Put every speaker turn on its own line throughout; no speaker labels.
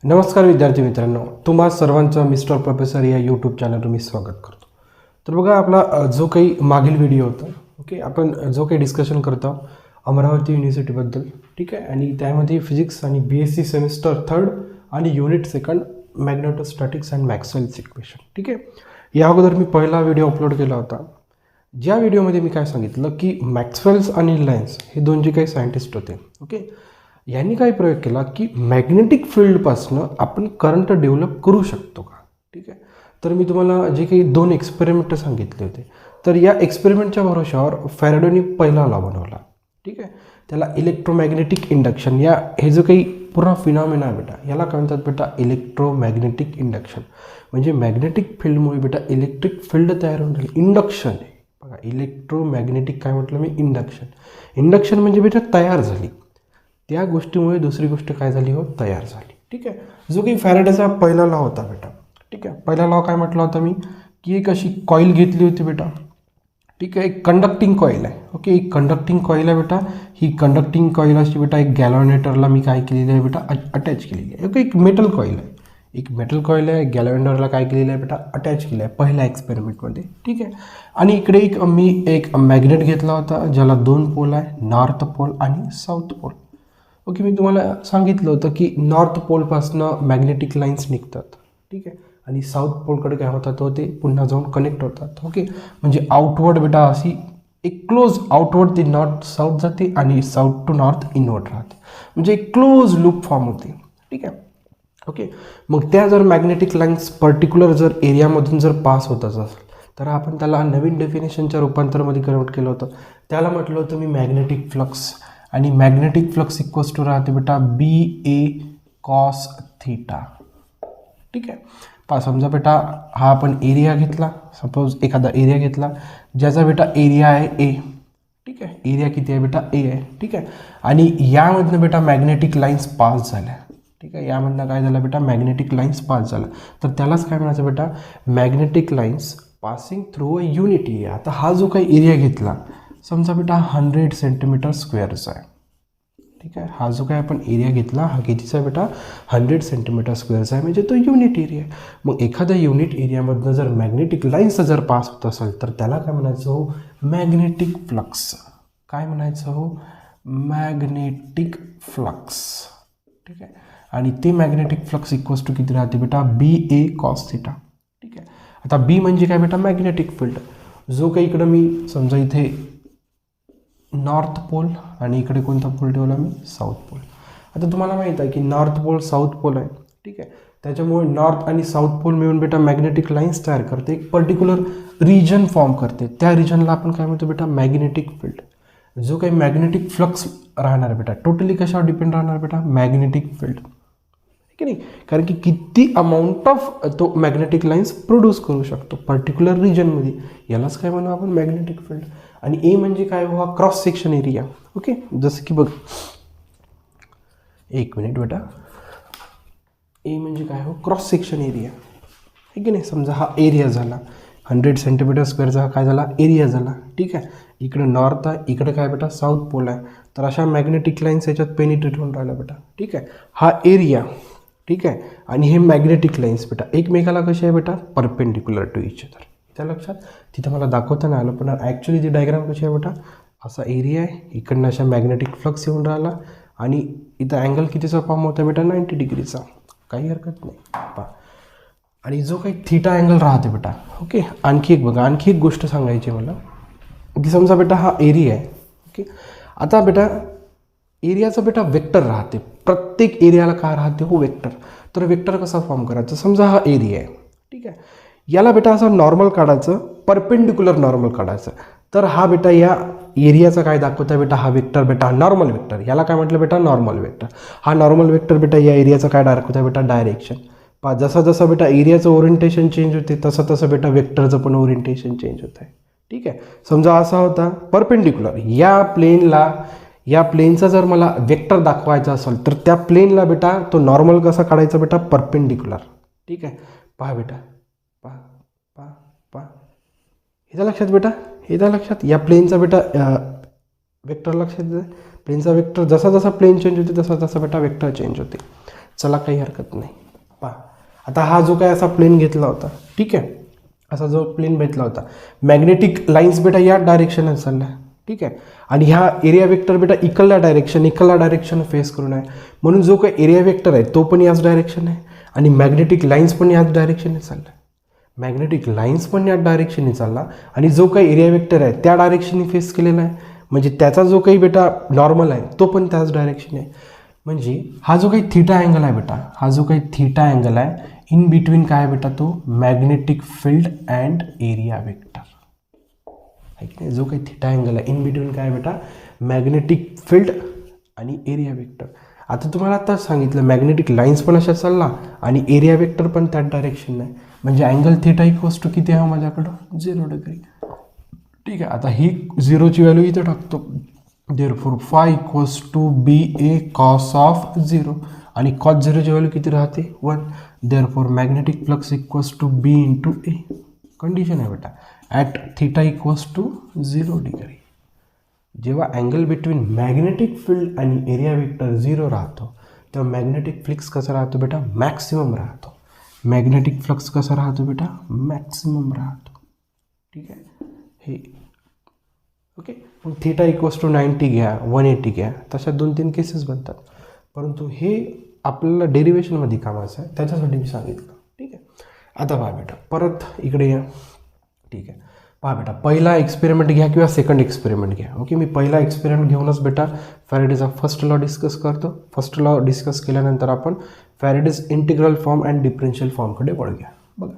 नमस्कार विद्यार्थी मित्रांनो, तुम्हा सर्वांचं मिस्टर प्रोफेसर या यूट्यूब चॅनलवर मी स्वागत करतो. तर बघा आपला जो काही मागील व्हिडिओ होता, ओके, आपण जो काही डिस्कशन करतो अमरावती युनिव्हर्सिटीबद्दल, ठीक आहे, आणि त्यामध्ये फिजिक्स आणि BSc सेमिस्टर थर्ड आणि unit second magnetostatics and Maxwell's equation, ठीक आहे. या अगोदर मी पहिला व्हिडिओ अपलोड केला होता, ज्या व्हिडिओमध्ये मी काय सांगितलं की मॅक्सवेल्स आणि लेन्स हे दोन जे काही सायंटिस्ट होते, ओके, यांनी काय प्रयोग केला की मॅग्नेटिक फील्डपासनं आपण करंट डेव्हलप करू शकतो का, ठीक आहे. तर मी तुम्हाला जे काही दोन एक्सपेरिमेंट सांगितले होते, तर या एक्सपेरिमेंटच्या भरोशावर फॅराडेने पहिला लॉ बनवला, ठीक आहे. त्याला इलेक्ट्रोमॅग्नेटिक इंडक्शन या हे जो काही पूर्ण फिनॉमिना आहे बेटा, याला काय म्हणतात बेटा, इलेक्ट्रोमॅग्नेटिक इंडक्शन. म्हणजे मॅग्नेटिक फील्डमुळे बेटा इलेक्ट्रिक फील्ड तयार होऊन राहील, इंडक्शन आहे बघा. इलेक्ट्रोमॅग्नेटिक काय म्हटलं मी, इंडक्शन. इंडक्शन म्हणजे बेटा तयार झाली, त्या गोष्टीमुळे दुसरी गोष्ट काय झाली हो, तयार झाली, ठीक आहे. जो काही फॅराडेचा पहिला लॉ होता बेटा, ठीक आहे. पहिला लॉ काय म्हटलं होता मी की एक अशी कॉईल घेतली होती बेटा, ठीक आहे. एक कंडक्टिंग कॉईल आहे, ओके, एक कंडक्टिंग कॉईल आहे बेटा. ही कंडक्टिंग कॉईल अशी बेटा एक गॅल्व्हॅनेटरला मी काय केलेली आहे बेटा, अटॅच केलेली आहे. ओके, एक मेटल कॉईल आहे, एक मेटल कॉईल आहे, गॅल्व्हॅनेटरला काय केलेलं आहे बेटा, अटॅच केलं आहे पहिल्या एक्सपेरिमेंटमध्ये, ठीक आहे. आणि इकडे मी एक मॅग्नेट घेतला होता ज्याला दोन पोल आहे, नॉर्थ पोल आणि साऊथ पोल. ओके, मी तुम्हाला सांगितलं होतं की नॉर्थ पोलपासनं मॅग्नेटिक लाईन्स निघतात, ठीक आहे, आणि साऊथ पोलकडे काय होतात, तो ते पुन्हा जाऊन कनेक्ट होतात. ओके, म्हणजे आउटवर्ड बेटा अशी एक क्लोज आउटवर्ड ती नॉर्थ साऊथ जाते आणि साऊथ टू नॉर्थ इनवर्ड राहते, म्हणजे एक क्लोज लूप फॉर्म होते, ठीक आहे. ओके, मग त्या जर मॅग्नेटिक लाईन्स पर्टिक्युलर जर एरियामधून जर पास होत असेल तर आपण त्याला नवीन डेफिनेशनच्या रूपांतरामध्ये कन्वर्ट केलं होतं. त्याला म्हटलं होतं मी मॅग्नेटिक फ्लक्स, आणि मॅग्नेटिक फ्लक्स इक्वल्स टू राहते बेटा BA cos थीटा, ठीक आहे. समजा बेटा हा आपण एरिया घेतला, सपोज एखादा एरिया घेतला ज्याचा बेटा एरिया आहे A, ठीक आहे. एरिया किती आहे बेटा, A आहे, ठीक आहे. आणि यामधनं बेटा मॅग्नेटिक लाईन्स पास झाल्या, ठीक आहे. यामधनं काय झालं बेटा, मॅग्नेटिक लाईन्स पास झाला, तर त्यालाच काय म्हणायचं बेटा, magnetic lines passing through a unit area. आता हा जो काही एरिया घेतला समजा बेटा 100 सेंटीमीटर स्क्वेअरचा आहे, ठीक आहे. हा जो काय आपण एरिया घेतला हा कितीचा आहे बेटा, 100 सेंटीमीटर स्क्वेअरचा आहे, म्हणजे तो युनिट एरिया आहे. मग एखाद्या युनिट एरियामधनं जर मॅग्नेटिक लाईन्स जर पास होत असेल तर त्याला काय म्हणायचं हो, मॅग्नेटिक फ्लक्स. काय म्हणायचं हो, मॅग्नेटिक फ्लक्स, ठीक आहे. आणि ते मॅग्नेटिक फ्लक्स इक्वल्स टू किती राहते बेटा, BA cos थीटा, ठीक आहे. आता B म्हणजे काय बेटा, मॅग्नेटिक फील्ड. जो काही इकडं मी समजा इथे नॉर्थ पोल आणि इकडे कोणता पोल ठेवला मी, साऊथ पोल. आता तुम्हाला माहीत आहे की नॉर्थ पोल साऊथ पोल आहे, ठीक आहे. त्याच्यामुळे नॉर्थ आणि साऊथ पोल मिळून बेटा मॅग्नेटिक लाईन्स तयार करते, एक पर्टिक्युलर रिजन फॉर्म करते. त्या रिजनला आपण काय म्हणतो बेटा, मॅग्नेटिक फील्ड. जो काही मॅग्नेटिक फ्लक्स राहणार बेटा टोटली कशावर डिपेंड राहणार बेटा, मॅग्नेटिक फील्ड, की नाही. कारण की किती अमाऊंट ऑफ तो मॅग्नेटिक लाईन्स प्रोड्यूस करू शकतो पर्टिक्युलर रिजनमध्ये, यालाच काय म्हणू आपण, मॅग्नेटिक फील्ड. आणि ए म्हणजे काय हो, हा क्रॉस सेक्शन एरिया. ओके, जसं की बघ, एक मिनिट बेटा, ए म्हणजे काय हो, क्रॉस सेक्शन एरिया, आहे की नाही. समजा हा एरिया झाला 100 सेंटीमीटर स्क्वेअरचा, हा काय झाला, एरिया झाला, ठीक आहे. इकडे नॉर्थ आहे, इकडे काय बेटा, साऊथ पोल आहे. तर अशा मॅग्नेटिक लाईन्स याच्यात पेनिट्रेट होऊन राहिल्या बेटा, ठीक आहे. हा एरिया, ठीक आहे, आणि हे मॅग्नेटिक लाईन्स बेटा एकमेकाला कसे आहे बेटा, परपेंडिक्युलर टू इच अदर. त्या लक्षात, तिथं मला दाखवता नाही आलं पण ॲक्च्युली ती डायग्राम कशी आहे बेटा, असा एरिया आहे, इकडनं अशा मॅग्नेटिक फ्लक्स येऊन राहिला आणि इथं अँगल कितीचा फॉर्म होता बेटा, 90 डिग्रीचा, काही हरकत नाही पा. आणि जो काही थीटा अँगल राहते बेटा, ओके. आणखी एक बघा, आणखी एक गोष्ट सांगायची मला, की समजा बेटा हा एरिया आहे, ओके. आता बेटा एरियाचा बेटा वेक्टर राहते, प्रत्येक एरियाला काय राहते हो, वेक्टर. तर वेक्टर कसा फॉर्म करायचा, समजा हा एरिया आहे, ठीक आहे. याला बेटा असं नॉर्मल काढायचं, परपेंडिक्युलर नॉर्मल काढायचं. तर हा बेटा या एरियाचा काय दाखवता बेटा, हा वेक्टर बेटा नॉर्मल वेक्टर, याला काय म्हटलं बेटा, नॉर्मल वेक्टर. हा नॉर्मल वेक्टर बेटा या एरियाचा काय दाखवता बेटा, डायरेक्शन. पा जसं जसं बेटा एरियाचं ओरिएंटेशन चेंज होते तसं तसं बेटा वेक्टरचं पण ओरिएंटेशन चेंज होत आहे, ठीक आहे. समजा असा होता परपेंडिक्युलर, या प्लेनचा जर मला वेक्टर दाखवायचा असेल तर त्या प्लेनला बेटा तो नॉर्मल कसा काढायचा बेटा, परपेंडिक्युलर, ठीक आहे. पहा बेटा, पहा पहा पहा, हे लक्षात बेटा, हे लक्षात, या प्लेनचा बेटा वेक्टर लक्षात येतं. प्लेनचा वेक्टर जसा जसा प्लेन चेंज होते तसा तसा बेटा वेक्टर चेंज होते. चला काही हरकत नाही. पहा आता हा जो काय असा प्लेन घेतला होता, ठीक आहे, असा जो प्लेन भेटला होता, मॅग्नेटिक लाईन्स बेटा या डायरेक्शनने चालल्या, ठीक आहे, आणि ह्या एरिया वेक्टर बेटा इकडला डायरेक्शन फेस करून आहे, म्हणून जो काही एरिया वेक्टर आहे तो पण याच डायरेक्शन आहे आणि मॅग्नेटिक लाईन्स पण याच डायरेक्शनने चालल्या. मॅग्नेटिक लाईन्स पण याच डायरेक्शनने चालला आणि जो काही एरिया वेक्टर आहे त्या डायरेक्शनने फेस केलेला आहे, म्हणजे त्याचा जो काही बेटा नॉर्मल आहे तो पण त्याच डायरेक्शन आहे. म्हणजे हा जो काही थीटा अँगल आहे बेटा, हा जो काही थीटा अँगल आहे इन बिटवीन काय आहे बेटा, तो magnetic field and area vector आहे की नाही. जो काही थीटा अँगल आहे इन बिटवीन काय आहे बेटा, मॅग्नेटिक फील्ड आणि एरिया वेक्टर. आता तुम्हाला आता सांगितलं मॅग्नेटिक लाईन्स पण अशा चालला आणि एरिया वेक्टर पण त्याच डायरेक्शन आहे, म्हणजे अँगल थीटा इक्वल्स टू किती आहे माझ्याकडं, 0 डिग्री. ठीक आहे, आता ही 0ची व्हॅल्यू इथं टाकतो. Therefore phi equals to B A cos of 0 आणि कॉस 0ची व्हॅल्यू किती राहते, 1. Therefore magnetic flux equals to B into A. Condition आहे बेटा at theta equals to 0 degree. जेव्हा अँगल बिटवीन मॅग्नेटिक फील्ड आणि एरिया वेक्टर 0 राहतो तेव्हा मॅग्नेटिक फ्लक्स कसा राहतो बेटा, मॅक्सिमम राहतो. मॅग्नेटिक फ्लक्स कसा राहतो बेटा, मॅक्सिमम राहतो. ठीक आहे, हे ओके. मग थीटा इक्वल्स टू 90 घ्या, 180 घ्या, तशा 2-3 केसेस बनतात, परंतु हे आपल्याला डेरिवेशनमध्ये कामाचं आहे, त्याच्यासाठी मी सांगितलं. ठीक आहे, आता पहा बेटा परत इकडे या. ठीक आहे, पहा बेटा पहिला एक्सपेरिमेंट घ्या किंवा सेकंड एक्सपेरिमेंट घ्या. ओके, मी पहिला एक्सपेरिमेंट घेऊनच बेटा फॅरेडेचा फर्स्ट लॉ डिस्कस करतो. फर्स्ट लॉ डिस्कस केल्यानंतर आपण Faraday's integral form and differential फॉर्मकडे वळूया. बघा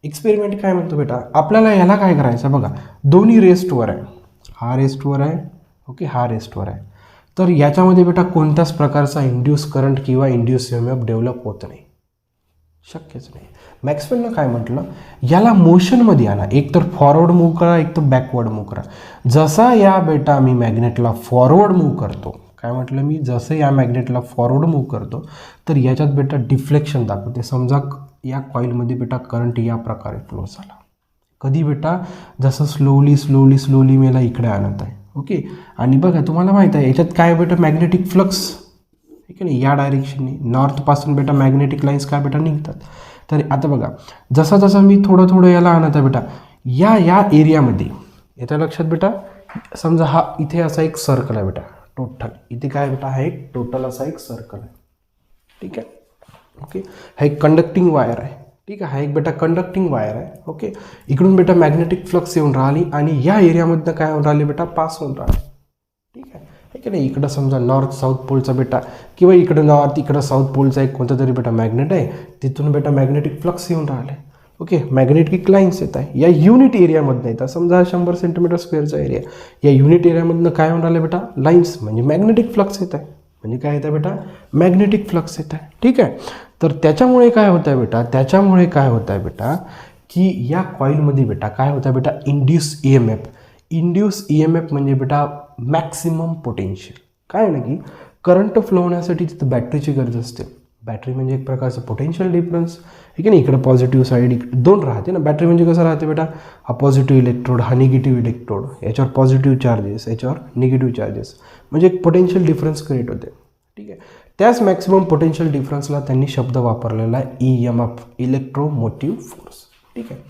एक्सपेरिमेंट काय म्हणतो बेटा, आपल्याला याला काय करायचं बघा, दोन्ही रेस्टवर आहे, हा रेस्टवर आहे, ओके, हा रेस्टवर आहे. तर याच्यामध्ये बेटा कोणत्याच प्रकारचा इंड्यूस करंट किंवा इंड्यूस EMF डेव्हलप होत नाही, शक्यच नाही. मॅक्सवेलनं काय म्हटलं, याला मोशनमध्ये आणा, एक तर फॉरवर्ड मूव्ह करा, एक तर बॅकवर्ड मूव्ह करा. जसा या बेटा मी मॅग्नेटला फॉरवर्ड मूव्ह करतो, काय म्हटलं मी, जसं या मॅग्नेटला फॉरवर्ड मूव्ह करतो तर याच्यात बेटा डिफ्लेक्शन दाखवते. समजा या कॉईलमध्ये बेटा करंट या प्रकारे फ्लो झाला, कधी बेटा, जसं स्लोली मी याला इकडे आणत आहे. ओके, आणि बघा तुम्हाला माहीत आहे याच्यात काय बेटा, मॅग्नेटिक फ्लक्स, ठीक आहे ना, या डायरेक्शनने नॉर्थपासून बेटा मॅग्नेटिक लाईन्स काय बेटा निघतात. तर आता बघा जसं मी थोडं याला आणत आहे बेटा, या एरियामध्ये येत्या लक्षात बेटा, समजा हा इथे असा एक सर्कल आहे बेटा, टोटल इथे काय बेटा, हा एक टोटल असा एक सर्कल आहे. ठीक आहे, ओके, हा एक कंडक्टिंग वायर आहे. ठीक आहे, हा एक बेटा कंडक्टिंग वायर आहे. ओके, इकडून बेटा मॅग्नेटिक फ्लक्स येऊन राहिली आणि या एरियामधनं काय होऊन राहिली बेटा, पास होऊन राहिली. ठीक आहे, ठीक आहे ना, इकडं समजा नॉर्थ साऊथ पोलचा बेटा किंवा इकडं नॉर्थ इकडं साऊथ पोलचा एक कोणता तरी बेटा मॅग्नेट आहे, तिथून बेटा मॅग्नेटिक फ्लक्स येऊन राहिले. ओके, मॅग्नेटिक लाईन्स येत आहे, या युनिट एरियामधनं येतात. समजा 100 सेंटीमीटर स्क्वेअरचा एरिया, या युनिट एरियामधनं काय होऊन राहिले बेटा, लाईन्स म्हणजे मॅग्नेटिक फ्लक्स येत आहे, म्हणजे काय येतं बेटा, मॅग्नेटिक फ्लक्स येत आहे. ठीक आहे, तर त्याच्यामुळे काय होतं आहे बेटा, की या कॉईलमध्ये बेटा काय होतं बेटा, इंड्यूस EMF म्हणजे बेटा मॅक्सिमम पोटेन्शियल. काय आहे ना की करंट फ्लो होण्यासाठी तिथं बॅटरीची गरज असते. बॅटरी म्हणजे एक प्रकारचं पोटेन्शियल डिफरन्स, ठीक आहे ना, इकडं पॉझिटिव्ह साईड दोन राहते ना. बॅटरी म्हणजे कसं राहते बेटा, हा पॉझिटिव्ह इलेक्ट्रोड, हा निगेटिव्ह इलेक्ट्रोड, याच्यावर पॉझिटिव्ह चार्जेस, याच्यावर निगेटिव्ह चार्जेस, म्हणजे एक पोटेन्शियल डिफरन्स क्रिएट होते. ठीक आहे, त्याच मॅक्सिमम पोटेन्शियल डिफरन्सला त्यांनी शब्द वापरलेला आहे EMF, इलेक्ट्रोमोटिव्ह फोर्स. ठीक आहे,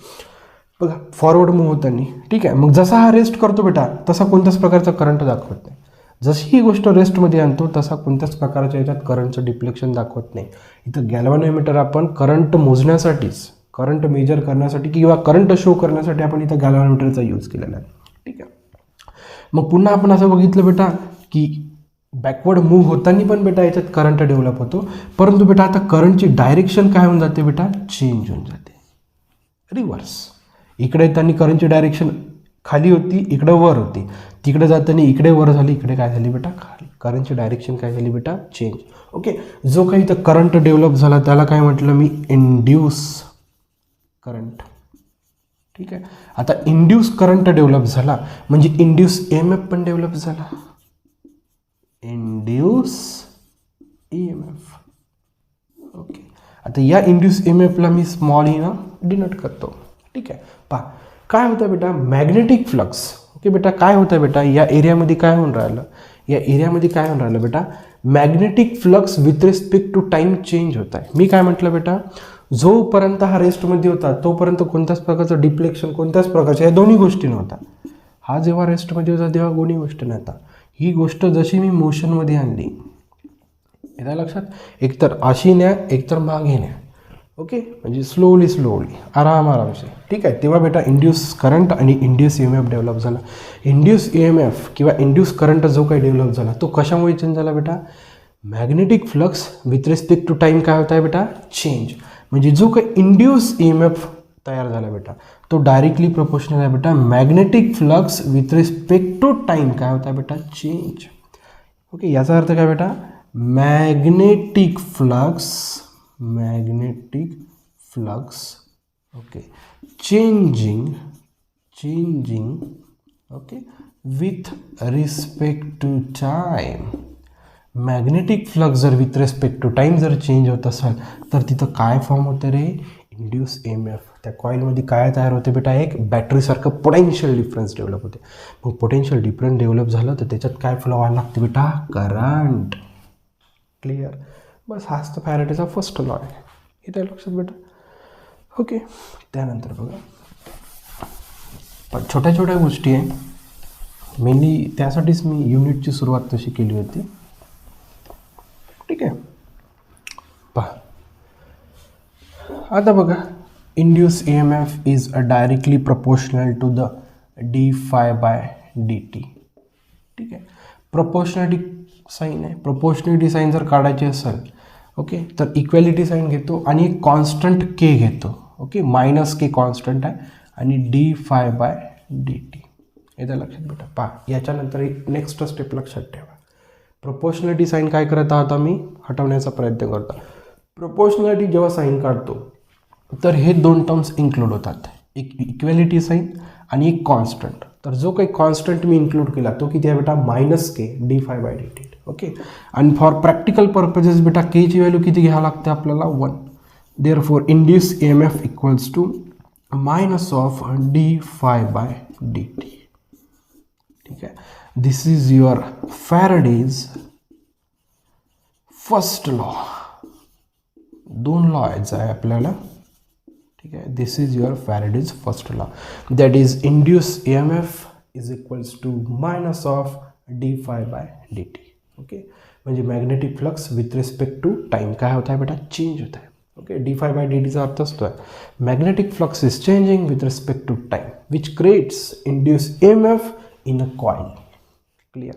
बघा फॉरवर्ड मूव्ह होताना. ठीक आहे, मग जसा हा रेस्ट करतो बेटा तसा कोणत्याच प्रकारचा करंट दाखवत नाही. जशी ही गोष्ट रेस्टमध्ये आणतो तसा कोणत्याच प्रकारच्या याच्यात करंटचं डिफ्लेक्शन दाखवत नाही. इथं गॅल्व्हॅनोमीटर आपण करंट मोजण्यासाठीच, करंट मेजर करण्यासाठी किंवा करंट शो करण्यासाठी आपण इथं गॅल्व्हॅनोमीटरचा यूज केलेला आहे. ठीक आहे, मग पुन्हा आपण असं बघितलं बेटा की बॅकवर्ड मूव्ह होताना पण बेटा याच्यात करंट डेव्हलप होतो, परंतु बेटा आता करंटची डायरेक्शन काय होऊन जाते बेटा, चेंज होऊन जाते, रिव्हर्स. इकडे येताना करंटची डायरेक्शन खाली होती, इकडे वर होती, तिकडे जाताना इकडे वर झाली, इकडे काय झाली बेटा, खाली. करंटची डायरेक्शन काय झाली बेटा, चेंज. ओके, जो काही इथं करंट डेव्हलप झाला त्याला काय म्हटलं मी, इंड्यूस करंट. ठीक आहे, आता इंड्यूस करंट डेव्हलप झाला म्हणजे इंड्यूस EMF पण डेव्हलप झाला, इंड्यूस EMF. ओके, आता या इंड्यूस EMFला मी स्मॉल ई ना डिनोट करतो. ठीक आहे, पहा काय होतं बेटा, मॅग्नेटिक फ्लक्स. ओके बेटा, काय होतं बेटा, या एरियामध्ये काय होऊन राहिलं, या एरियामध्ये काय होऊन राहिलं बेटा, magnetic flux with respect to time change होत आहे. मी काय म्हटलं बेटा, जोपर्यंत हा रेस्टमध्ये होता तोपर्यंत कोणत्याच प्रकारचं डिप्लेक्शन, कोणत्याच प्रकारच्या या दोन्ही गोष्टी नव्हत्या. हा जेव्हा रेस्टमध्ये होता तेव्हा कोणी गोष्ट नव्हता. ही गोष्ट जशी मी मोशनमध्ये आणली, येत्या लक्षात, एकतर अशी न्या एकतर मागे न्या. ओके, म्हणजे स्लोली आरामसे. ठीक आहे. तेव्हा बेटा इंड्यूस करंट आणि इंड्यूस EMF डेव्हलप झाला. इंड्यूस EMF किंवा इंड्यूस करंट जो काही डेव्हलप झाला तो कशामुळे चेंज झाला बेटा, magnetic flux with respect to time काय होत आहे बेटा, चेंज. म्हणजे जो काही इंड्यूस EMF तयार झाला बेटा तो डायरेक्टली प्रोपोर्शनल आहे बेटा magnetic flux with respect to time काय होता बेटा, चेंज. ओके, याचा अर्थ काय बेटा, magnetic flux okay changing okay with respect to time. Magnetic flux जर विथ रिस्पेक्ट टू टाईम जर चेंज होत असेल तर तिथं काय फॉर्म होतं रे, इंड्यूस EMF. त्या कॉईलमध्ये काय तयार होते बेटा, एक बॅटरीसारखं पोटेन्शियल डिफरन्स डेव्हलप होते. मग पोटेन्शियल डिफरन्स डेव्हलप झालं तर त्याच्यात काय फ्लो व्हायला लागते बेटा, करंट. क्लिअर. बस हाच तर फॅरेडेचा फर्स्ट लॉ आहे. इथे लक्षात बेटा. ओके, त्यानंतर बघा पण छोट्या छोट्या गोष्टी आहे, मेनली त्यासाठीच मी युनिटची सुरुवात तशी केली होती. ठीक आहे. पहा आता बघा, induce EMF is directly proportional to the d∅dt. ठीक आहे. प्रपोर्शनॅलिटी साईन आहे. प्रपोर्शनॅलिटी साईन जर काढायची असेल ओके तर इक्वॅलिटी साईन घेतो आणि एक कॉन्स्टंट k घेतो. ओके, -k कॉन्स्टंट आहे आणि d∅dt. येतं लक्षात बेटा. पहा याच्यानंतर एक नेक्स्ट स्टेप लक्षात ठेवा. प्रपोर्शनॅलिटी साईन काय करत आहोत आम्ही, हटवण्याचा प्रयत्न करतो. प्रपोर्शनॅलिटी जेव्हा साईन काढतो तर हे दोन टर्म्स इन्क्लूड होतात, एक इक्वॅलिटी साईन आणि एक कॉन्स्टंट. तर जो काही कॉन्स्टंट मी इन्क्लूड केला तो किती आहे बेटा, -k d∅dt. ओके, आणि फॉर प्रॅक्टिकल पर्पजेस बेटा k ची व्हॅल्यू किती घ्यावं लागते आपल्याला, 1. Therefore induce EMF equals to -d∅dt. ठीक आहे. This is your Faraday's first law. दोन लॉ आहेत आहे आपल्याला. ठीक आहे. This is your Faraday's first law, that is induce EMF is equals to -d∅dt. Okay, म्हणजे magnetic flux with respect to time काय होत आहे बेटा, चेंज होत आहे. ओके, d∅dt चा अर्थ असतो आहे magnetic flux is changing with respect to time which creates induce EMF in a coil. Clear.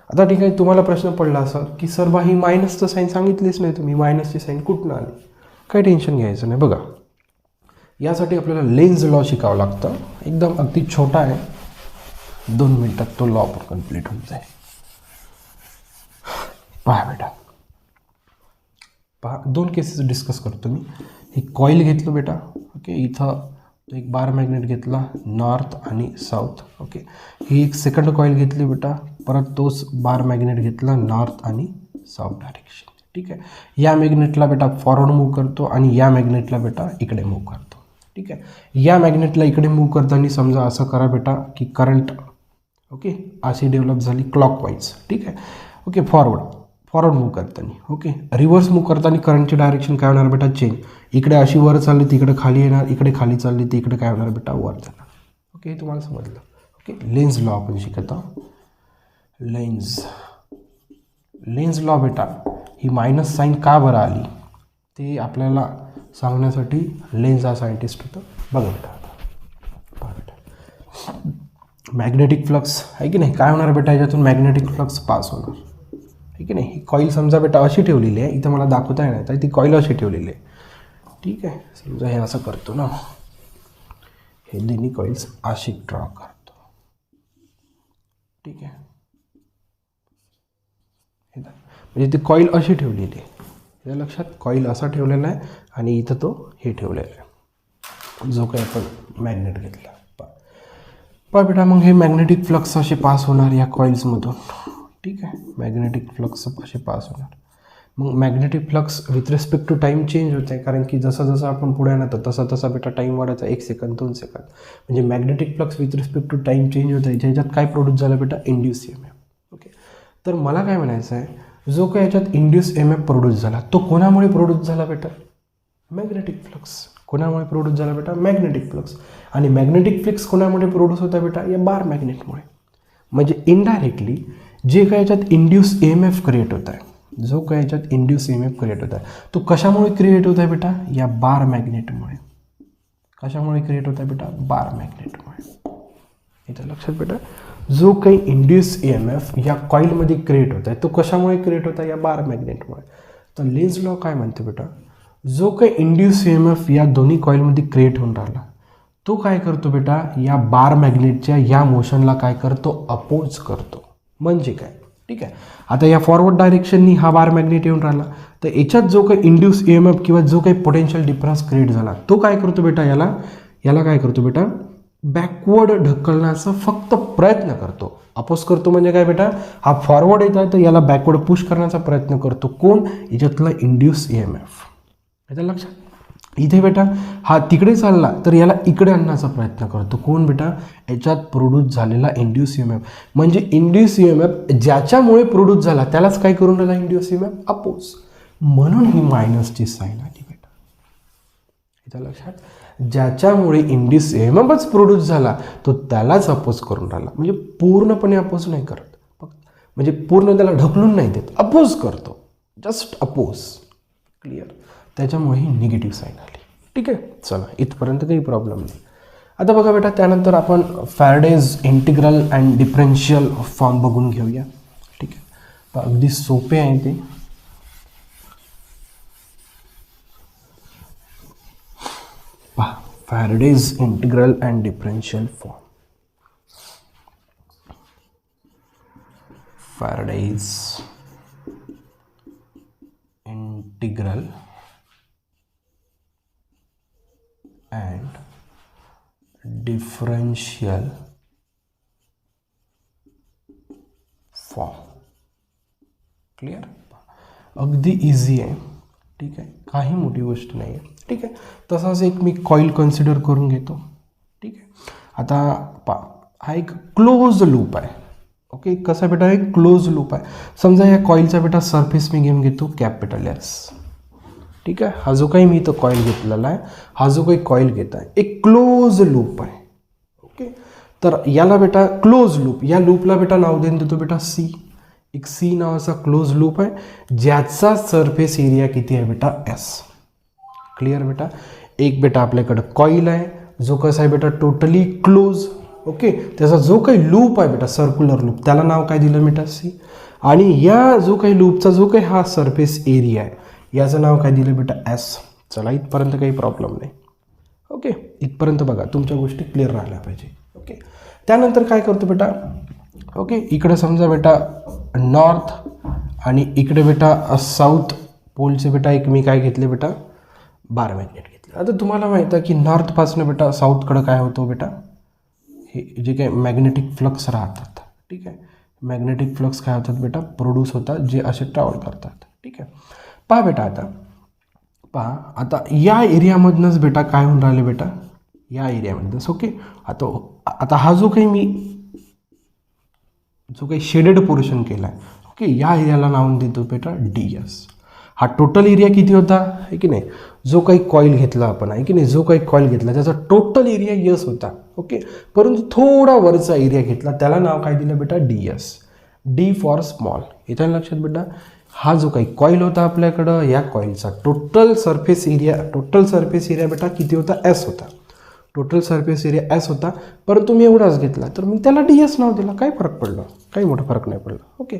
आता ठीक आहे, तुम्हाला प्रश्न पडला असा की सर बा ही मायनसचं साईन सांगितलीच नाही तुम्ही, मायनसची साईन कुठून आली. काही टेन्शन घ्यायचं नाही. बघा यासाठी आपल्याला लेन्झ लॉ शिकावं लागतं. एकदम अगदी छोटा आहे, 2 मिनिटात तो लॉ पण कम्प्लीट होऊन जाईल. पहा बेटा, पहा 2 केसेस डिस्कस करतो मी. ही कॉईल घेतलं बेटा. ओके, इथं एक बार मॅग्नेट घेतला नॉर्थ आणि साऊथ. ओके, ही एक सेकंड कॉईल घेतली बेटा, परत तोच बार मॅग्नेट घेतला नॉर्थ आणि साऊथ डायरेक्शन. ठीक आहे. या मॅग्नेटला बेटा फॉरवर्ड मूव्ह करतो आणि या मॅग्नेटला बेटा इकडे मूव्ह करतो. ठीक आहे. या मॅग्नेटला इकडे मूव्ह करताना समजा असं करा बेटा की करंट ओके अशी डेव्हलप झाली क्लॉकवाईज. ठीक आहे. ओके, फॉरवर्ड मूव्ह करताना. ओके, रिव्हर्स मूव्ह करताना करंटची डायरेक्शन काय होणार बेटा, चेंज. इकडे अशी वर चालली तिकडे खाली येणार, इकडे खाली चालली ती इकडे काय होणार बेटा, वर जाणार. ओके, हे तुम्हाला समजलं. ओके, लेन्झ लॉ आपण शिकत आहोत. लेन्झ लॉ बेटा ही मायनस साईन का बरं आली ते आपल्याला सांगण्यासाठी लेन्झ हा सायंटिस्ट होता. बघा बेटा, मॅग्नेटिक फ्लक्स आहे की नाही, काय होणार बेटा याच्यातून मॅग्नेटिक फ्लक्स पास होणार आहे की नाही. ही कॉईल समजा बेटा अशी ठेवलेली आहे, इथं मला दाखवता येणार तर ती कॉईल अशी ठेवलेली आहे. ठीक आहे, समजा हे असं करतो ना, हे दोन्ही कॉइल्स अशी ड्रॉ करतो. ठीक आहे, म्हणजे ती कॉईल अशी ठेवलेली आहे. या लक्षात, कॉईल असा ठेवलेला आहे आणि इथं तो हे ठेवलेला आहे जो काही आपण मॅग्नेट घेतला. पहा बेटा, मग हे मॅग्नेटिक फ्लक्स असे पास होणार या कॉइल्समधून. ठीक आहे, मॅग्नेटिक फ्लक्स असे पास होणार. मग magnetic flux with respect to time change होत आहे, कारण की जसं जसं आपण पुढे आणतो तसा तसा बेटा टाईम वाढायचा, 1 सेकंद 2 सेकंद. म्हणजे magnetic flux with respect to time change होत आहे, ज्याच्यात काय प्रोड्यूस झालं बेटा, इंड्यूस EMF. ओके, तर मला काय म्हणायचं आहे, जो काही याच्यात इंड्यूस EMF प्रोड्यूस झाला तो कोणामुळे प्रोड्यूस झाला बेटा? Magnetic flux. कोणामुळे प्रोड्यूस झाला बेटा? Magnetic flux. आणि मॅग्नेटिक फ्लक्स कोणामुळे प्रोड्यूस होता बेटा? या बार मॅग्नेटमुळे. म्हणजे इनडायरेक्टली जे काही याच्यात इंड्यूस EMF क्रिएट होत आहे, जो काही याच्यात इंड्यूस EMF क्रिएट होत आहे तो कशामुळे क्रिएट होत आहे बेटा? या बार मॅग्नेटमुळे. कशामुळे क्रिएट होत आहे बेटा? बार मॅग्नेटमुळे. इथं लक्षात बेटा, जो काही इंड्यूस EMF या कॉईलमध्ये क्रिएट होत आहे तो कशामुळे क्रिएट होत आहे? या बार मॅग्नेटमुळे. तर लेन्झ लॉ काय म्हणते बेटा? जो काही इंड्यूस EMF या दोन्ही कॉईलमध्ये क्रिएट होऊन राहिला तो काय करतो बेटा? या बार मॅग्नेटच्या या मोशनला काय करतो? अपोज करतो. म्हणजे काय? ठीक आहे. आता या फॉरवर्ड डायरेक्शननी हा बार मॅग्नेट येऊन राहिला तर याच्यात जो काही इंड्यूस EMF किंवा जो काही पोटेन्शियल डिफरन्स क्रिएट झाला तो काय करतो बेटा? याला काय करतो बेटा? बॅकवर्ड ढकलण्याचा फक्त प्रयत्न करतो. अपोज करतो म्हणजे काय बेटा? हा फॉरवर्ड येत आहे तर याला बॅकवर्ड पुश करण्याचा प्रयत्न करतो. कोण? याच्यातला इंड्यूस EMF. याचं लक्षात. इथे बेटा हा तिकडे चालला तर याला इकडे आणण्याचा प्रयत्न करतो. कोण बेटा? याच्यात प्रोड्यूस झालेला इंड्यूस EMF. म्हणजे इंड्यूस EMF ज्याच्यामुळे प्रोड्यूस झाला त्यालाच काय करून राहिला? Induce EMF oppose. म्हणून ही मायनसची साईन आली बेटा. याचं लक्षात. ज्याच्यामुळे इंड्यूस EMFच प्रोड्यूस झाला तो त्यालाच अपोज करून राहिला. म्हणजे पूर्णपणे अपोज नाही करत, म्हणजे पूर्ण त्याला ढकलून नाही देत, अपोज करतो. Just oppose. क्लिअर. त्याच्यामुळे ही निगेटिव्ह साईन आली. ठीक आहे. चला इथपर्यंत काही प्रॉब्लेम नाही. आता बघा बेटा, त्यानंतर आपण Faraday's integral and differential form बघून घेऊया. ठीक आहे. अगदी सोपे आहे ते. पहा, Faraday's integral and differential form. Faraday's integral and differential form. Clear. अगदी इझी आहे. ठीक आहे. काही मोठी गोष्ट नाही आहे. ठीक आहे. तसाच एक मी कॉईल कन्सिडर करून घेतो. ठीक आहे. आता हा एक क्लोज लूप आहे. ओके. कसा बेटा? एक क्लोज लूप आहे. समजा या कॉईलचा बेटा सरफेस मी घेऊन घेतो कॅपिटल S. ठीक आहे. हा जो काही मी इथं कॉईल घेतलेला आहे, हा जो काही कॉईल घेत आहे एक क्लोज लूप आहे. ओके. तर याला बेटा क्लोज लूप, या लूपला बेटा नाव देऊन देतो बेटा C. एक C नावाचा क्लोज लूप आहे ज्याचा सरफेस एरिया किती आहे बेटा? S. क्लिअर बेटा. एक बेटा आपल्याकडं कॉईल आहे जो कसा आहे बेटा? Totally close. ओके. त्याचा जो काही लूप आहे बेटा सर्क्युलर लूप त्याला नाव काय दिलं बेटा? C. आणि या जो काही लूपचा जो काही हा सरफेस एरिया आहे याचं नाव काय दिलं बेटा? S. चला इथपर्यंत काही प्रॉब्लेम नाही. ओके. इथपर्यंत बघा, तुमच्या गोष्टी क्लिअर राहिल्या पाहिजे. ओके. त्यानंतर काय करतो बेटा? ओके. इकडे समजा बेटा नॉर्थ आणि इकडे बेटा साऊथ पोलचे बेटा एक मी काय घेतले बेटा? बार मॅग्नेट घेतले. आता तुम्हाला माहीत आहे की नॉर्थपासून बेटा साऊथकडं काय होतं बेटा? हे जे काही मॅग्नेटिक फ्लक्स राहतात. ठीक आहे. मॅग्नेटिक फ्लक्स काय होतात बेटा? प्रोड्यूस होतात, जे असे ट्रॅव्हल करतात. ठीक आहे. पहा बेटा, आता या एरियामधनंच बेटा काय होऊन राहिले बेटा? या एरियामधनंच. ओके. आता हा जो काही शेडेड पोर्शन केला आहे, ओके, या एरियाला नाव देतो बेटा DS. हा टोटल एरिया किती होता आहे की नाही? जो काही कॉईल घेतला आपण आहे की नाही, जो काही कॉईल घेतला त्याचा टोटल एरिया S होता. ओके. परंतु थोडा वरचा एरिया घेतला त्याला नाव काय दिलं बेटा? DS. D for small. इथं लक्षात बेटा, हा जो काही कॉईल होता आपल्याकडं या कॉईलचा टोटल सरफेस एरिया बेटा किती होता? S होता. टोटल सरफेस एरिया S होता. परंतु मी एवढाच घेतला तर मी त्याला DS नाव दिलं. काय फरक पडला? काही मोठा फरक नाही पडला. ओके.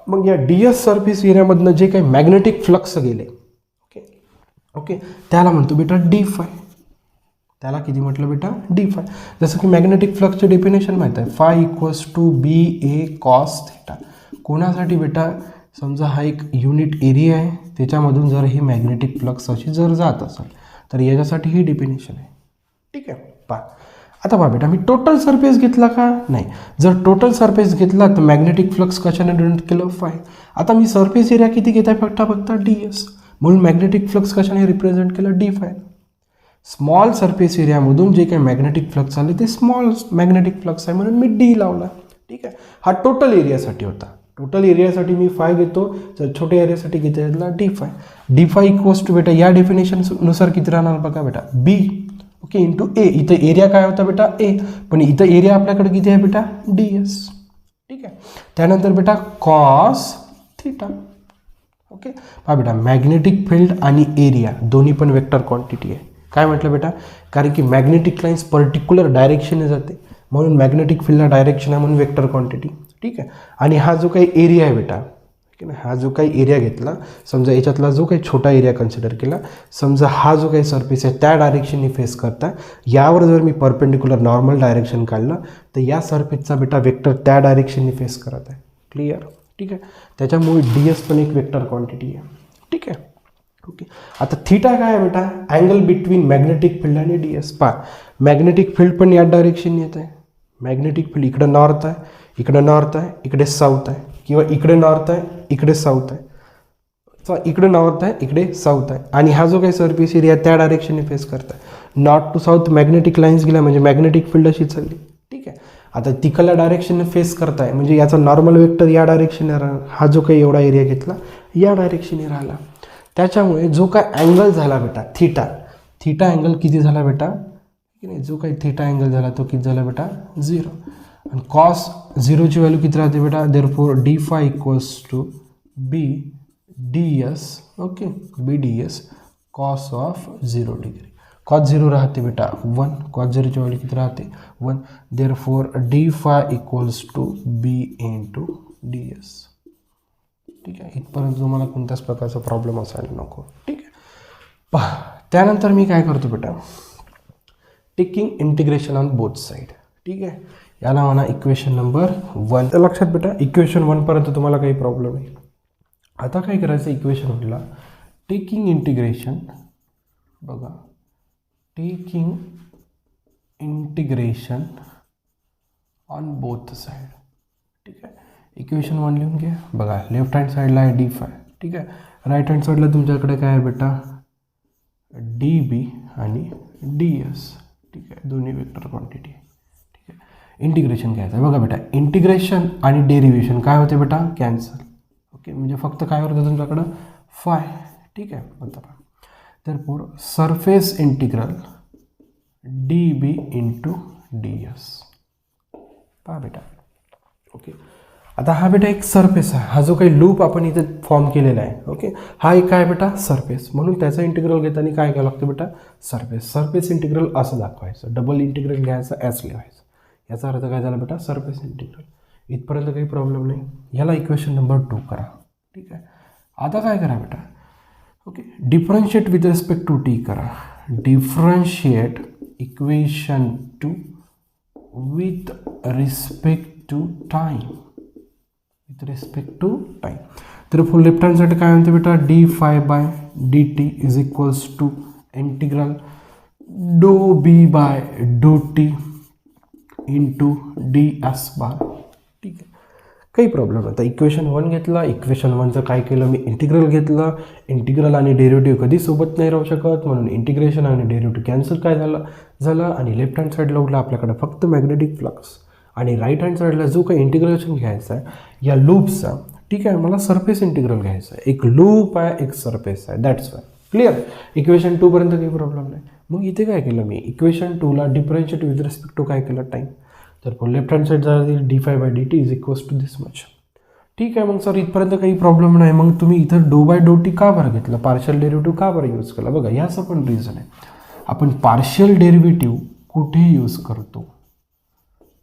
मग या DS सरफेस एरियामधनं जे काही मॅग्नेटिक फ्लक्स गेले, ओके ओके, त्याला म्हणतो बेटा D∅. त्याला किती म्हटलं बेटा? D∅. जसं की मॅग्नेटिक फ्लक्सचे डेफिनेशन माहीत आहे, φ = BA cos θ. कोणासाठी बेटा? समजा हा एक युनिट एरिया आहे, त्याच्यामधून जर ही मॅग्नेटिक फ्लक्स अशी जर जात असेल तर याच्यासाठी ही डेफिनेशन आहे. ठीक आहे. आता पहा बेटा, मी टोटल सरफेस घेतला का? नाही. जर टोटल सरफेस घेतला तर मॅग्नेटिक फ्लक्स कशाने डिनोट केलं? φ. आता मी सरफेस एरिया किती घेत आहे? फक्त DS. म्हणून मॅग्नेटिक फ्लक्स कशाने रिप्रेझेंट केलं? D∅. स्मॉल सरफेस एरियामधून जे काही मॅग्नेटिक फ्लक्स आले ते स्मॉल मॅग्नेटिक फ्लक्स आहे म्हणून मी D लावला. ठीक आहे. हा टोटल एरियासाठी होता. टोटल एरियासाठी मी फाय घेतो, तर छोट्या एरियासाठी किती घेतला डी फाय इक्वल्स टू बेटा या डेफिनेशननुसार किती राहणार बघा बेटा बी ओके इंटू ए. इथं एरिया काय होता बेटा ए, पण इथं एरिया आपल्याकडे किती आहे बेटा डी एस. ठीक आहे. त्यानंतर बेटा कॉस थीटा. ओके पहा बेटा मॅग्नेटिक फील्ड आणि एरिया दोन्ही पण वेक्टर क्वांटिटी आहे. काय म्हटलं बेटा, कारण की मॅग्नेटिक लाईन्स पर्टिक्युलर डायरेक्शनने जाते म्हणून मॅग्नेटिक फील्डला डायरेक्शन आहे म्हणून वेक्टर क्वांटिटी. ठीक आहे. आणि हा जो काही एरिया आहे बेटा, ठीक आहे, हा जो काही एरिया घेतला, समजा याच्यातला जो काही छोटा एरिया कन्सिडर केला, समजा हा जो काही सरफेस आहे त्या डायरेक्शनने फेस करता, यावर जर मी परपेंडिक्युलर नॉर्मल डायरेक्शन काढलं तर या सरफेसचा बेटा वेक्टर त्या डायरेक्शनने फेस करत आहे. क्लिअर. ठीक आहे. त्याच्यामुळे डी एस पण एक वेक्टर क्वांटिटी आहे. ठीक आहे. ओके. आता थीटा काय आहे बेटा, अँगल बिटवीन मॅग्नेटिक फील्ड आणि डी एस. पहा मॅग्नेटिक फील्ड पण या डायरेक्शनने येत आहे. मॅग्नेटिक फील्ड इकडं नॉर्थ आहे, इकडे नॉर्थ आहे, इकडे साऊथ आहे, किंवा इकडे नॉर्थ आहे, इकडे साऊथ आहे, इकडे नॉर्थ आहे, इकडे साऊथ आहे. आणि हा जो काही सरफेस एरिया त्या डायरेक्शनने फेस करत आहे. North to south magnetic lines गेल्या म्हणजे मॅग्नेटिक फील्ड अशी चालली. ठीक आहे. आता तिकडल्या डायरेक्शनने फेस करताय म्हणजे याचा नॉर्मल वेक्टर या डायरेक्शनने राहणार. हा जो काही एवढा एरिया घेतला या डायरेक्शनने राहिला. त्याच्यामुळे जो काय अँगल झाला बेटा थीटा अँगल किती झाला बेटा, की नाही, जो काही थीटा अँगल झाला तो किती झाला बेटा 0. आणि कॉस 0ची व्हॅल्यू किती राहते बेटा, therefore D phi equals to B D S. Okay B D S cos of 0 degree. Cos 0 राहते बेटा 1, कॉस 0ची व्हॅल्यू किती राहते 1, therefore D phi equals to B into D S. ठीक आहे. इथपर्यंत तुम्हाला कोणत्याच प्रकारचा प्रॉब्लेम असायला नको. ठीक आहे. पहा त्यानंतर मी काय करतो बेटा, taking integration on both side. ठीक आहे. याला म्हणा इक्वेशन नंबर 1. लक्षात बेटा इक्वेशन 1 पर्यंत तुम्हाला काही प्रॉब्लेम नाही. आता काय करायचं इक्वेशन 1ला टेकिंग इंटिग्रेशन, बघा taking integration on both side. ठीक आहे. इक्वेशन 1 लिहून घ्या. बघा लेफ्ट हँड साईडला आहे डी फाय. ठीक आहे. राईट हँड साईडला तुमच्याकडे काय आहे बेटा डी बी आणि डी एस. ठीक आहे. दोन्ही वेक्टर क्वांटिटी. ठीक आहे. इंटिग्रेशन घ्यायचं आहे. बघा बेटा इंटिग्रेशन आणि डेरिव्हेशन काय होते बेटा कॅन्सल. ओके म्हणजे फक्त काय होतं तुमच्याकडं फाय. ठीक आहे. आता तर फोर सरफेस इंटिग्रल डी बी इंटू डी एस. पहा बेटा. ओके. आता हा बेटा एक सरफेस आहे. हा जो काही लूप आपण इथे फॉर्म केलेला आहे. ओके हा एक काय बेटा सरफेस, म्हणून त्याचा इंटिग्रल घेताना काय करावं लागतं बेटा सरफेस इंटिग्रल असं दाखवायचं. डबल इंटिग्रल घ्यायचं ॲस लिहायचं. याचा अर्थ काय झाला बेटा सरफेस इंटिग्रल. इथपर्यंत काही प्रॉब्लेम नाही. याला इक्वेशन नंबर 2 करा. ठीक आहे. आता काय करा बेटा okay differentiate with respect to T करा. Differentiate equation 2 with respect to time. With respect to time. तर फुल लेफ्ट हँड साईड काय म्हणते बेटा D phi by D T is equals to integral del B by del T into D S bar. ठीक आहे. काही problem नाही. आता equation 1 घेतला. इक्वेशन 1चं काय केलं मी इंटिग्रल घेतलं. इंटिग्रल आणि डेरिव्हेटिव्ह कधी सोबत नाही राहू शकत म्हणून इंटिग्रेशन आणि डेरिव्हेटिव्ह कॅन्सल काय झालं आणि लेफ्ट हँड साईडला उठला आपल्याकडे फक्त मॅग्नेटिक फ्लक्स. आणि राईट हँड साईडला जो काही इंटिग्रेशन घ्यायचं आहे या लूपचा. ठीक आहे. मला सरफेस इंटिग्रल घ्यायचं आहे. एक लूप आहे एक सरफेस आहे. That's why. क्लिअर. इक्वेशन 2 पर्यंत काही प्रॉब्लेम नाही. मग इथे काय केलं मी इक्वेशन 2ला डिफरन्शिएट विथ रिस्पेक्ट टू काय केलं टाईम. तर लेफ्ट हँड साईड जाईल D phi by D T is equals to this much. ठीक आहे. मग सर इथपर्यंत काही प्रॉब्लेम नाही. मग तुम्ही इथं डो बाय डो टी का बरं घेतलं, पार्शियल डेरिव्हेटिव्ह का बरं यूज केला. बघा याचं पण रिझन आहे. आपण पार्शियल डेरिव्हेटिव्ह कुठे यूज करतो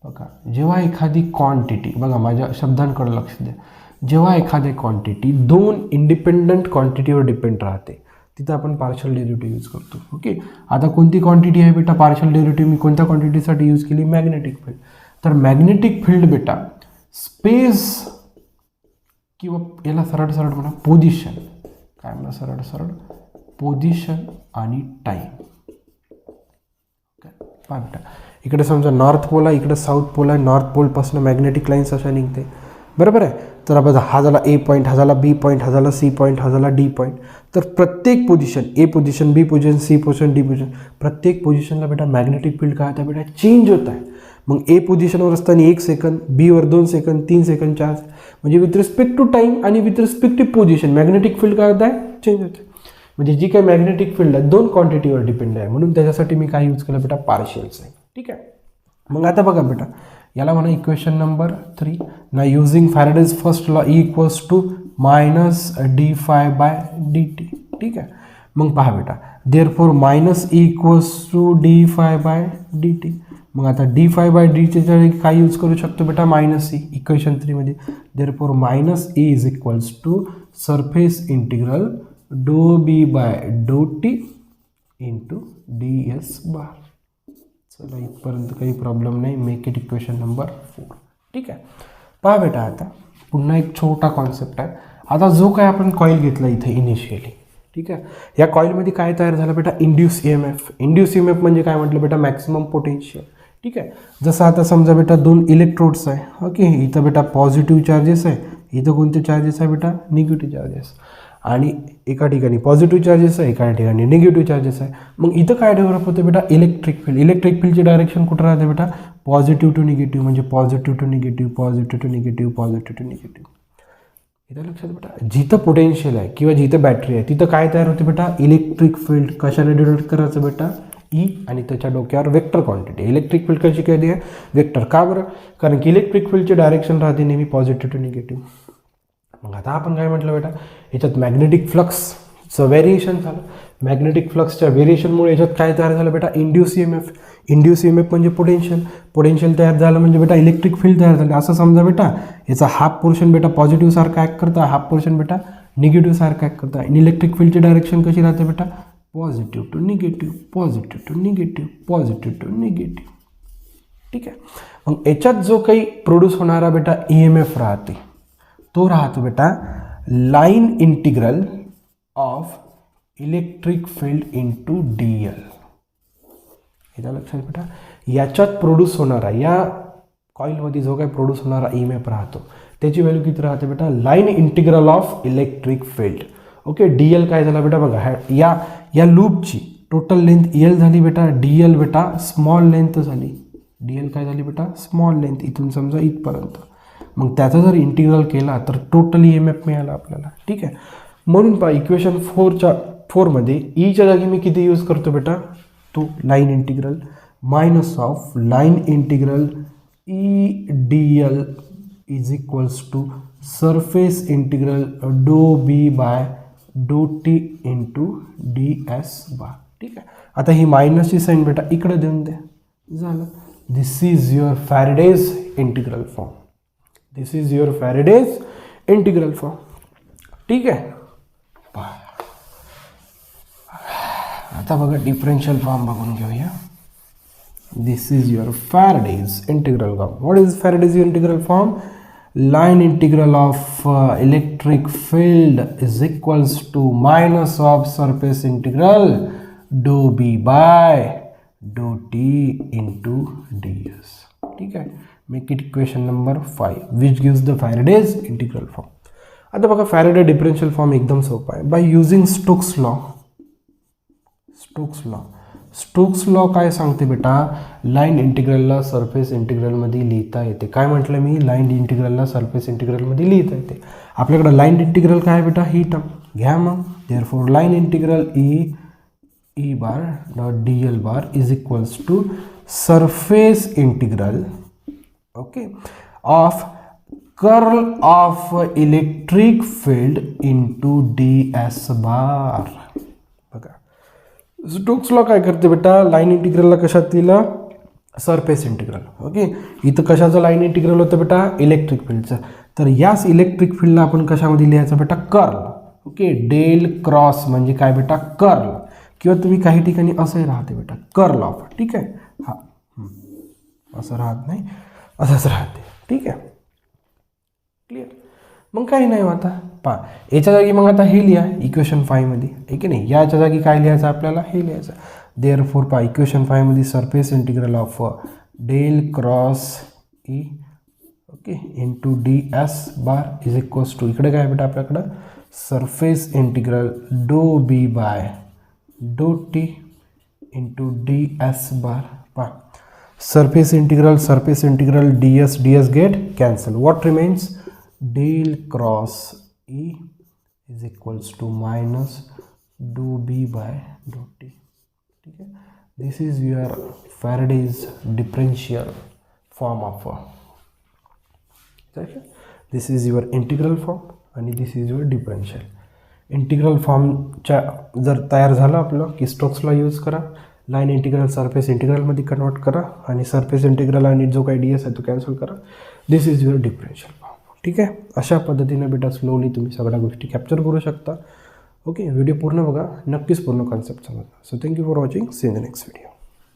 बघा जेव्हा एखादी क्वांटिटी, बघा माझ्या शब्दांकडे लक्ष द्या, जेव्हा एखादी क्वांटिटी 2 इंडिपेंडंट क्वांटिटीवर डिपेंड राहते तिथं आपण पार्शियल डेरिव्हेटिव्ह यूज करतो. ओके. आता कोणती क्वांटिटी आहे बेटा पार्शियल डेरिव्हेटिव्ह मी कोणत्या क्वांटिटीसाठी यूज केली मॅग्नेटिक फील्ड. तर मॅग्नेटिक फील्ड बेटा स्पेस किंवा याला सरळ म्हणा पोझिशन, काय म्हणा सरळ पोझिशन आणि टाईम. पहा बेटा इकडे समजा नॉर्थ पोल आहे, इकडे साऊथ पोल आहे. नॉर्थ पोलपासून मॅग्नेटिक लाईन्स अशा निघते. बरोबर आहे. तर बघा हा झाला ए पॉईंट, हा झाला बी पॉईंट, हा झाला सी पॉईंट, हा झाला डी पॉईंट. तर प्रत्येक position A position B position C position D position प्रत्येक पोझिशनला बेटा मॅग्नेटिक फील्ड काय होतं बेटा चेंज होत आहे. मग ए पोझिशनवर असताना 1 सेकंद, बीवर 2 सेकंद, 3 सेकंद, 4 म्हणजे विथ रिस्पेक्ट टू टाईम आणि with respect to position magnetic field काय होत आहे, चेंज होते. म्हणजे जी काही मॅग्नेटिक फील्ड आहे 2 क्वांटिटीवर डिपेंड आहे, म्हणून त्याच्यासाठी मी काय यूज केलं बेटा, पार्शियल साईन. ठीक आहे. मग आता बघा बेटा, याला म्हणा इक्वेशन नंबर 3. ना using Faraday's first law E equals to minus D phi by D T. ठीक आहे. मग पहा बेटा, therefore minus E equals to D phi by D T. मग आता डी फाय बाय डी टीच्या जागी काय यूज करू शकतो बेटा, मायनस ई इक्वेशन 3 मध्ये. Therefore minus E is equals to surface integral del B by del T into D S bar. चला इथपर्यंत काही प्रॉब्लेम नाही. Make it equation number 4. ठीक आहे. पहा बेटा, आता पुन्हा एक छोटा कॉन्सेप्ट आहे. आता जो काय आपण कॉईल घेतला इथे इनिशियली, ठीक आहे, या कॉईलमध्ये काय तयार झालं बेटा, induce E M F. Induce E M F म्हणजे काय म्हटलं बेटा, मॅक्सिमम पोटेन्शियल. ठीक आहे. जसं आता समजा बेटा 2 इलेक्ट्रोड्स आहे. ओके, इथं बेटा पॉझिटिव्ह चार्जेस आहे, इथं कोणते चार्जेस आहे बेटा, निगेटिव्ह चार्जेस. आणि एका ठिकाणी पॉझिटिव्ह चार्जेस आहे, एका ठिकाणी निगेटिव्ह चार्जेस आहे. मग इथं काय डेव्हलप होतं बेटा, इलेक्ट्रिक फील्ड. इलेक्ट्रिक फील्डची डायरेक्शन कुठं राहते बेटा, पॉझिटिव्ह टू निगेटिव्ह. म्हणजे positive to negative, positive to negative, positive to negative. इथं लक्षात बेटा, जिथं पोटेन्शियल आहे किंवा जिथं बॅटरी आहे तिथं काय तयार होते बेटा, इलेक्ट्रिक फील्ड. कशाने डिनोट करायचं बेटा, ई, आणि त्याच्या डोक्यावर वेक्टर क्वांटिटी. इलेक्ट्रिक फील्ड कशी केली आहे, वेक्टर. का बरं, कारण की इलेक्ट्रिक फील्डची डायरेक्शन राहते नेहमी पॉझिटिव्ह टू निगेटिव्ह. मग आता आपण काय म्हटलं बेटा, याच्यात मॅग्नेटिक फ्लक्सचं व्हेरिएशन झालं. मॅग्नेटिक फ्लक्सच्या व्हेरिएशनमुळे याच्यात काय तयार झालं बेटा, induce E M F. Induce E M F म्हणजे पोटेन्शियल. पोटेन्शियल तयार झालं म्हणजे बेटा इलेक्ट्रिक फील्ड तयार झाली. असं समजा बेटा, याचा हाफ पोर्शन बेटा पॉझिटिव्ह सारखा ॲक्ट करता, हाफ पोर्शन बेटा निगेटिव्ह सारखा ॲक्ट करता. आणि इलेक्ट्रिक फील्डची डायरेक्शन कशी राहते बेटा, positive to negative, positive to negative, positive to negative. ठीक आहे. मग याच्यात जो काही प्रोड्यूस होणारा बेटा ई एम एफ राहते तो राहतो बेटा line integral of electric field into D L. याच्या लक्षात बेटा, याच्यात प्रोड्यूस होणारा, या कॉईलमध्ये जो काही प्रोड्यूस होणारा ई एम एफ राहतो त्याची व्हॅल्यू किती राहते बेटा, line integral of electric field. Okay, D L काय झाला बेटा, बघा या लूपची टोटल लेंथ एल झाली बेटा, डी एल बेटा स्मॉल लेंथ झाली. डी एल काय झाली बेटा, स्मॉल लेंथ, इथून समजा इथपर्यंत. मग त्याचा जर इंटिग्रल केला तर टोटल ई एम एफ मिळाला आपल्याला. ठीक आहे. म्हणून पहा इक्वेशन 4मध्ये ईच्या जागी मी किती यूज करतो बेटा, तो line integral minus of line integral E D L is equals to surface integral del B by del T into D S bar. ठीक आहे. आता ही मायनसची साईन बेटा इकडे देऊन द्या, झालं. This is your Faraday's integral form. This is your Faraday's integral form. ठीक आहे. आता बघा डिफरेन्शियल फॉर्म बघून घेऊया. This is your Faraday's integral form. What is Faraday's integral form, line integral of electric field is equals to minus of surface integral dou b by dou t into ds. ठीक आहे. Make it equation number 5 which gives the Faraday's integral form. आता बघा Faraday differential form एकदम सोपा आहे. By using Stokes law. Stokes law काय सांगते बेटा, लाईन इंटिग्रलला सरफेस इंटिग्रलमध्ये लिहिता येते. काय म्हटलं मी, लाईन इंटिग्रलला सरफेस इंटिग्रलमध्ये लिहिता येते. आपल्याकडं लाईन इंटिग्रल काय बेटा, ही टर्म घ्या. मग therefore line integral E bar dot D L bar is equals to surface integral okay of curl of electric field into D S bar. बघा स्टोक्स लॉ काय करते बेटा, लाईन इंटिग्रलला कशात लिहिलं, सरफेस इंटिग्रल. ओके, इथं कशाचं लाईन इंटिग्रल होतं बेटा, इलेक्ट्रिक फील्डचं. तर याच इलेक्ट्रिक फील्डला आपण कशामध्ये लिहायचं बेटा, कर्ल. ओके, डेल क्रॉस म्हणजे काय बेटा, कर्ल. किंवा तुम्ही काही ठिकाणी असंही राहते बेटा, कर्ल ऑफ. ठीक आहे. हा असं राहत नाही, असंच राहते. ठीक आहे, क्लिअर. मग काही नाही आता पहा याच्या जागी मग आता हे लिहा इक्वेशन 5 मध्ये, आहे की नाही. याच्या जागी काय लिहायचं आपल्याला, हे लिहायचं. देअरफॉर पहा इक्वेशन 5 मध्ये surface integral of del cross E okay into D S bar is equals to, इकडे काय बेटा आपल्याकडं, surface integral del B by del T into D S bar. पहा surface integral ds get cancel. What remains? Del cross E is equals to minus dou b by dou t. ठीक है, this is your Faraday's differential form of this is your integral form आणि this is your differential. Integral फॉर्मच्या जर तयार झालं आपलं की स्टोक्सला use करा, लाईन इंटिग्रल सरफेस इंटिग्रलमध्ये कन्वर्ट करा आणि सरफेस इंटिग्रल आणि जो काही डी एस आहे तो कॅन्सल करा. दिस इज युअर डिफरन्शियल फॉर्म. ठीक आहे, अशा पद्धतीने बेटा स्लोली तुम्ही सगळ्या गोष्टी कॅप्चर करू शकता. ओके, व्हिडिओ पूर्ण बघा, नक्कीच पूर्ण कॉन्सेप्ट समजा. So thank you for watching. See in the next video.